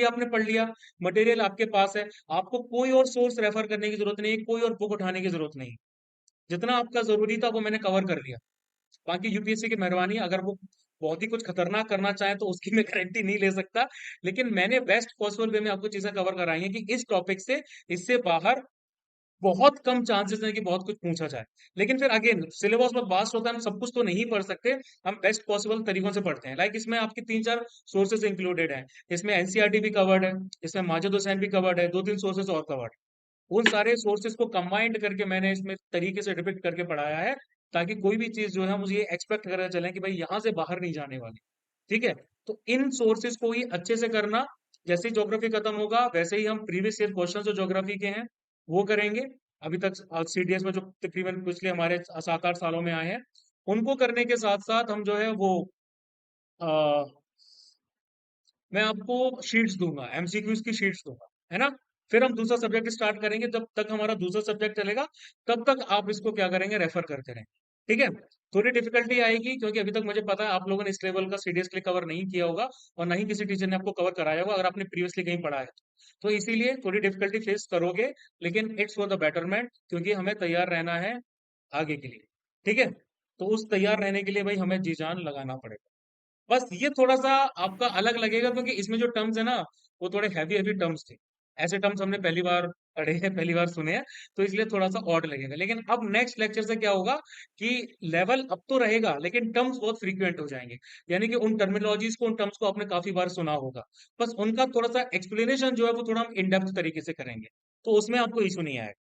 आपने पढ़ लिया, मटेरियल आपके पास है, आपको कोई और सोर्स रेफर करने की जरूरत नहीं है, कोई और बुक उठाने की जरूरत नहीं है। जितना आपका जरूरी था वो मैंने कवर कर लिया। बाकी यूपीएससी की मेहरबानी है, अगर वो बहुत ही कुछ खतरनाक करना चाहे तो उसकी मैं गारंटी नहीं ले सकता, लेकिन मैंने बेस्ट पॉसिबल वे में आपको चीजें कवर कराई हैं कि इस टॉपिक से, इससे बाहर बहुत कम चांसेस हैं कि बहुत कुछ पूछा जाए। लेकिन फिर अगेन सिलेबस बहुत वास्ट होता है, हम सब कुछ तो नहीं पढ़ सकते, हम बेस्ट पॉसिबल तरीकों से पढ़ते हैं। लाइक इसमें आपकी 3-4 सोर्सेज इंक्लूडेड हैं, इसमें एनसीईआरटी भी कवर्ड है, इसमें माजिद हुसैन भी कवर्ड है, 2-3 सोर्सेज और कवर्ड। उन सारे सोर्सेज को कंबाइंड करके मैंने इसमें तरीके से डिपिक्ट करके पढ़ाया है, ताकि कोई भी चीज जो है मुझे ये एक्सपेक्ट कर चले कि भाई यहाँ से बाहर नहीं जाने वाली। ठीक है, तो इन सोर्सेज को ही अच्छे से करना। जैसे ही ज्योग्राफी खत्म होगा वैसे ही हम प्रीवियस ईयर क्वेश्चन जो ज्योग्राफी के हैं वो करेंगे। अभी तक सीडीएस में जो तकरीबन पिछले हमारे 7-8 सालों में आए हैं, उनको करने के साथ साथ हम जो है वो आ, मैं आपको शीट्स दूंगा, एमसीक्यूज की शीट्स दूंगा, है ना। फिर हम दूसरा सब्जेक्ट स्टार्ट करेंगे, जब तक हमारा दूसरा सब्जेक्ट चलेगा तब तक आप इसको क्या करेंगे, रेफर करते रहेंगे। ठीक है, थोड़ी डिफिकल्टी आएगी क्योंकि अभी तक मुझे पता है आप लोगों ने इस लेवल का सीरियसली कवर नहीं किया होगा, और ना ही किसी टीचर ने आपको कवर कराया होगा अगर आपने प्रीवियसली कहीं पढ़ा है तो इसीलिए थोड़ी डिफिकल्टी फेस करोगे, लेकिन इट्स फॉर द बेटरमेंट, क्योंकि हमें तैयार रहना है आगे के लिए। ठीक है, तो उस तैयार रहने के लिए भाई हमें जी जान लगाना पड़ेगा। बस ये थोड़ा सा आपका अलग लगेगा क्योंकि इसमें जो टर्म्स है ना, वो थोड़े हैवी हैवी टर्म्स थे। ऐसे टर्म्स हमने पहली बार पढ़े हैं, पहली बार सुने हैं, तो इसलिए थोड़ा सा ऑड लगेगा। लेकिन अब नेक्स्ट लेक्चर से क्या होगा कि लेवल अब तो रहेगा लेकिन टर्म्स बहुत फ्रीक्वेंट हो जाएंगे। यानी कि उन टर्मिनोलॉजीज को, उन टर्म्स को आपने काफी बार सुना होगा, बस उनका थोड़ा सा एक्सप्लेनेशन जो है वो थोड़ा हम इन डेप्थ तरीके से करेंगे, तो उसमें आपको इशू नहीं आएगा।